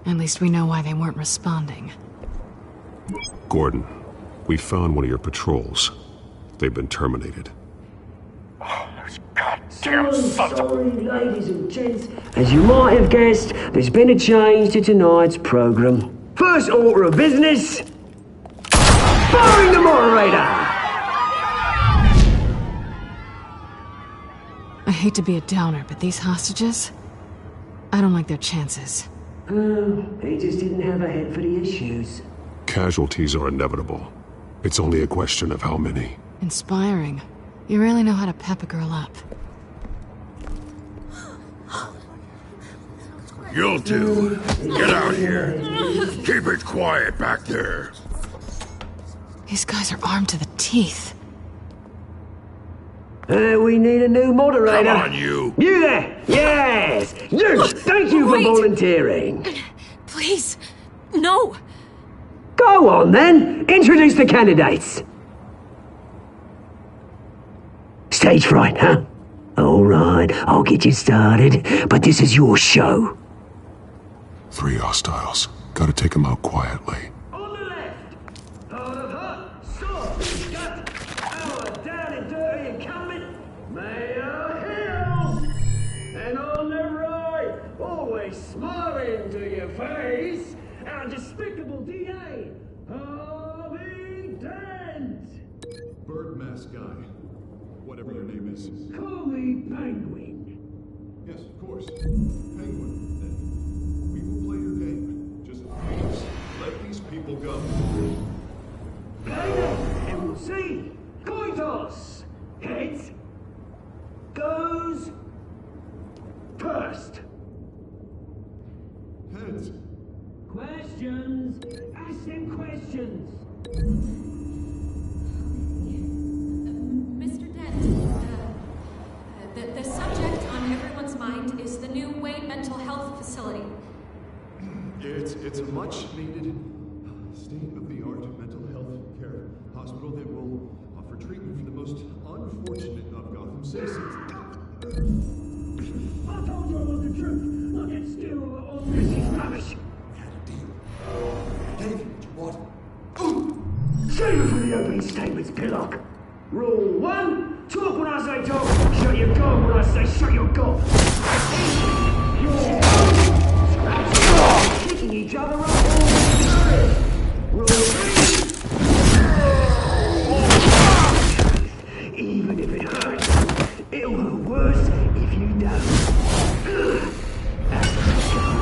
At least we know why they weren't responding. Gordon, we found one of your patrols. They've been terminated. Sorry, ladies and gents. As you might have guessed, there's been a change to tonight's program. First order of business, firing the moderator! I hate to be a downer, but these hostages, I don't like their chances. He just didn't have a head for the issues. Casualties are inevitable. It's only a question of how many. Inspiring. You really know how to pep a girl up. You'll do. Get out here. Keep it quiet back there. These guys are armed to the teeth. We need a new moderator. Come on, you. You there! Yes! You! Thank you for volunteering. Please, no. Go on, then. Introduce the candidates. Stage fright, huh? All right, I'll get you started, but this is your show. 3 hostiles. Gotta take them out quietly. On the left, hard of hut, sword, gut, our down and dirty incumbent, Mayor Hill. And on the right, always smiling to your face, our despicable DA, Harvey Dent. Bird mask guy. Whatever your name is. Call me Penguin. Yes, of course. Penguin. Then we will play your game. Just please, let these people go. Play it, and we'll see. Coin toss. Heads goes first. Heads. Questions. Ask them questions. Mr. Dent, the subject on everyone's mind is the new Wayne Mental Health Facility. It's a much-needed, state-of-the-art mental health care hospital that will offer treatment for the most unfortunate of Gotham citizens. I told you I want the truth. Look, it's still all this is rubbish. We had a deal. Gave you what you wanted. Save it for the opening statements, Pillock. Rule 1, talk when I say talk, shut your gob when I say shut your gob. Scratching, kicking each other up all the time. Rule 3, even if it hurts, it'll hurt worse if you don't. That's the guy.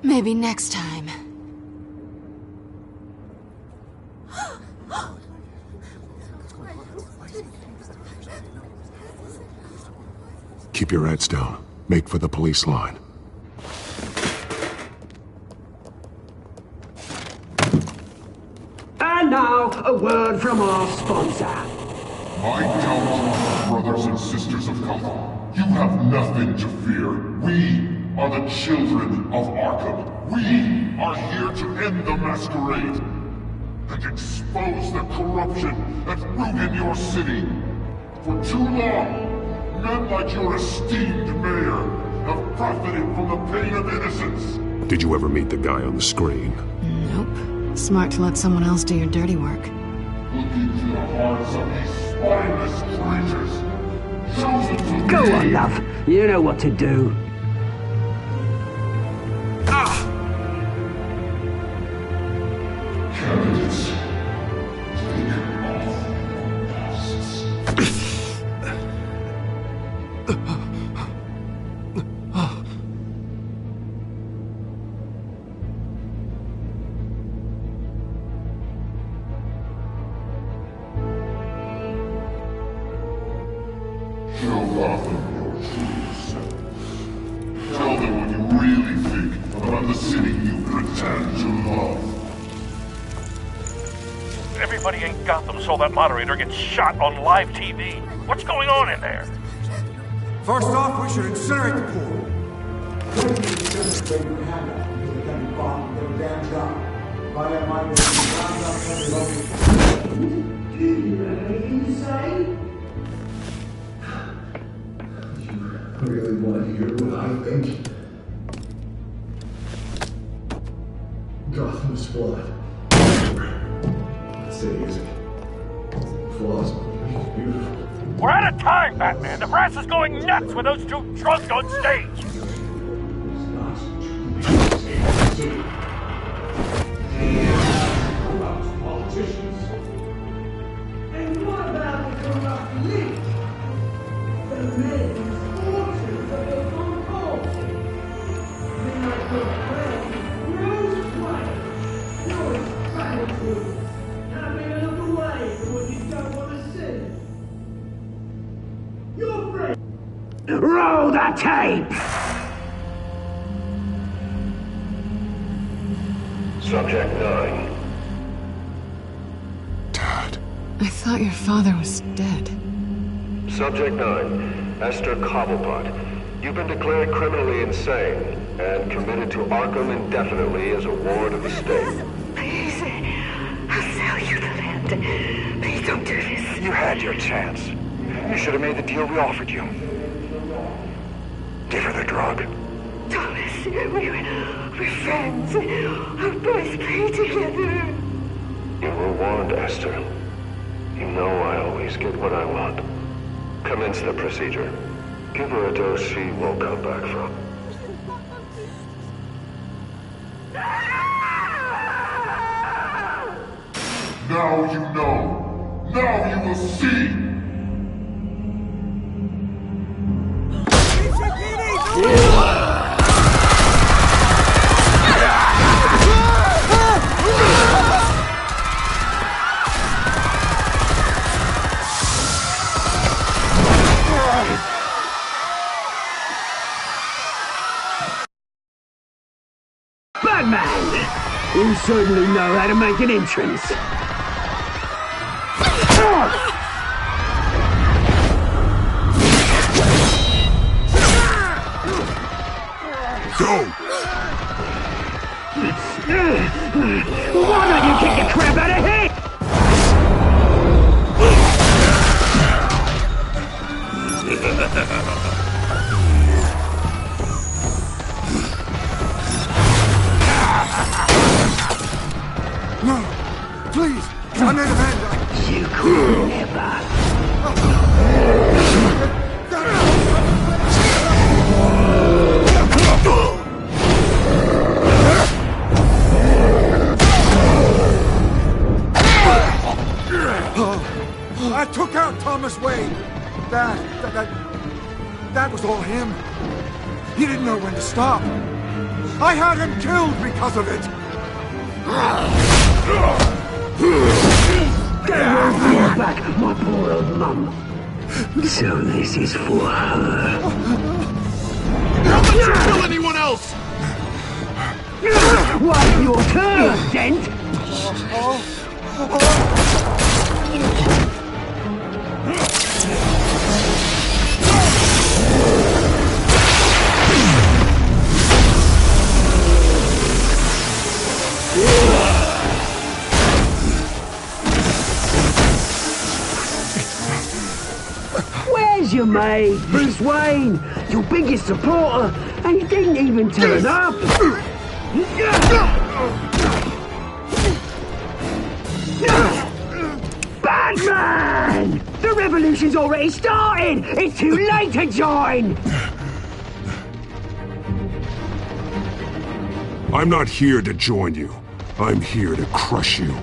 Maybe next time. Keep your heads down. Make for the police line. And now, a word from our sponsor. My Telltale brothers and sisters of Gotham, you have nothing to fear. We are the children of Arkham. We are here to end the masquerade and expose the corruption that ruined your city. For too long, men like your esteemed mayor have profited from the pain of innocence. Did you ever meet the guy on the screen? Nope. Smart to let someone else do your dirty work. Look into the hearts of these spineless creatures. Chosen to Go lead. on, love. You know what to do. Candidates, take off your masks. Show Gotham your truths. Tell them what you really think about the city you pretend to love. Everybody in Gotham saw that moderator get shot on live TV. What's going on in there? First off, we should incinerate the pool. Really want to hear what I think? Gotham's blood. That city is flaws, but it's beautiful. We're out of time, Batman. The press is going nuts with those two drunks on stage. Politicians. And what about the corrupt elite? The men whose fortunes are built on gold. Then I put friend, Rose White, yours gratitude, having a look away from what you don't want to see. Your friend. Roll the tape! Subject 9. I thought your father was dead. Subject 9, Esther Cobblepot. You've been declared criminally insane and committed to Arkham indefinitely as a ward of the state. Please, I'll sell you the land. Please don't do this. You had your chance. You should have made the deal we offered you. Give her the drug. Thomas, we're friends. Our boys play together. You were warned, Esther. You know I always get what I want. Commence the procedure. Give her a dose she won't come back from. Now you know. Now you will see. Batman! You certainly know how to make an entrance. Go! Why don't you kick the crap out of here? No, please, I made a man. You could never. I took out Thomas Wayne. That was all him. He didn't know when to stop. I had him killed because of it. Get back, my poor old mum. So this is for her. Don't let you kill anyone else! Wait your turn, Dent! Where's your mate, Bruce Wayne? Your biggest supporter, and he didn't even turn up! Batman! The revolution's already started! It's too late to join! I'm not here to join you. I'm here to crush you.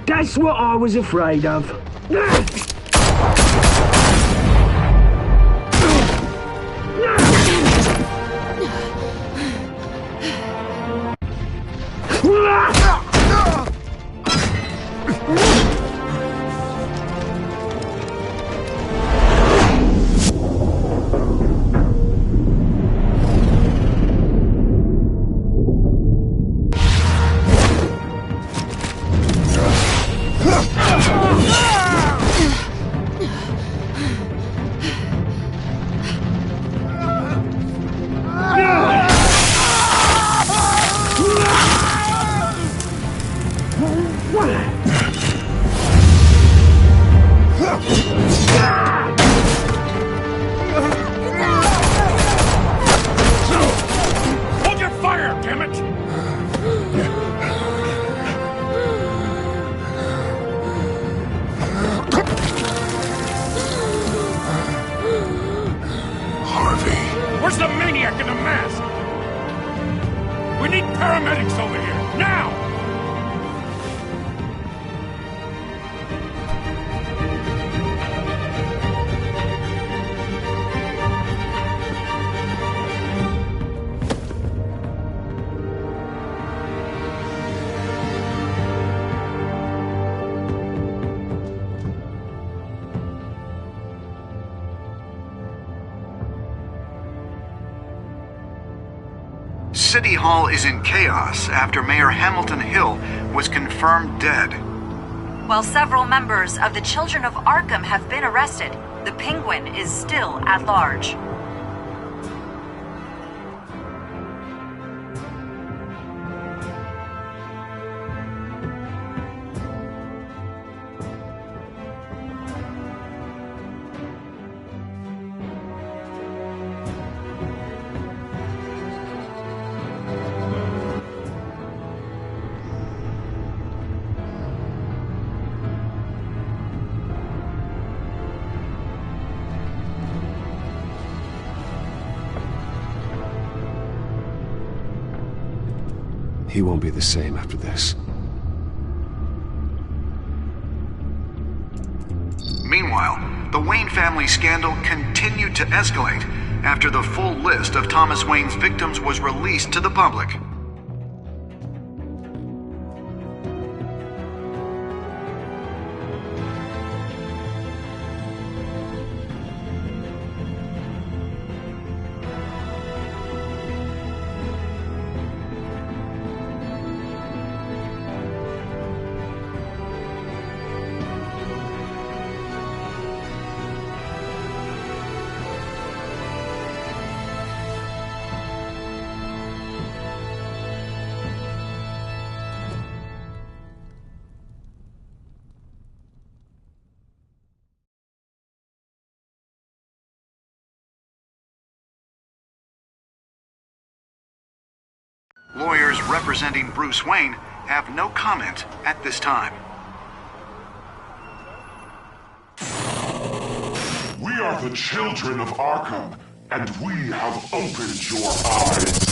That's what I was afraid of. Hold your fire, damn it! Harvey. Where's the maniac in the mask? We need paramedics over here, now! City Hall is in chaos after Mayor Hamilton Hill was confirmed dead. While several members of the Children of Arkham have been arrested, the Penguin is still at large. He won't be the same after this. Meanwhile, the Wayne family scandal continued to escalate after the full list of Thomas Wayne's victims was released to the public. Lawyers representing Bruce Wayne have no comment at this time. We are the children of Arkham, and we have opened your eyes.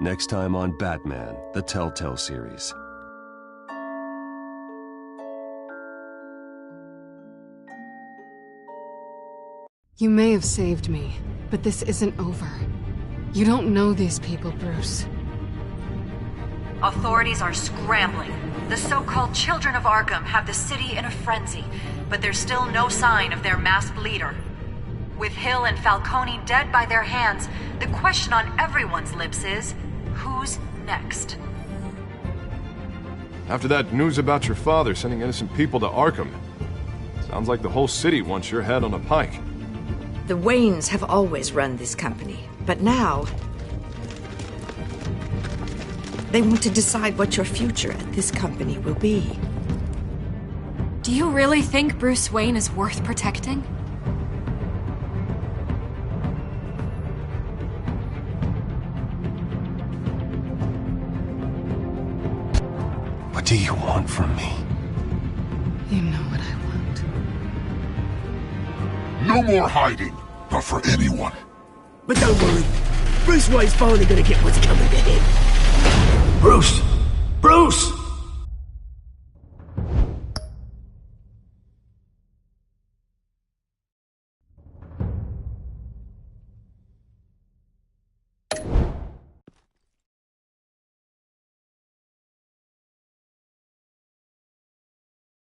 Next time on Batman, the Telltale series. You may have saved me, but this isn't over. You don't know these people, Bruce. Authorities are scrambling. The so-called Children of Arkham have the city in a frenzy, but there's still no sign of their masked leader. With Hill and Falcone dead by their hands, the question on everyone's lips is, who's next? After that news about your father sending innocent people to Arkham, sounds like the whole city wants your head on a pike. The Waynes have always run this company, but now they want to decide what your future at this company will be. Do you really think Bruce Wayne is worth protecting? What do you want from me? You know what I want. No more hiding, not for anyone. But don't worry, Bruce Wayne's finally gonna get what's coming to him. Bruce! Bruce!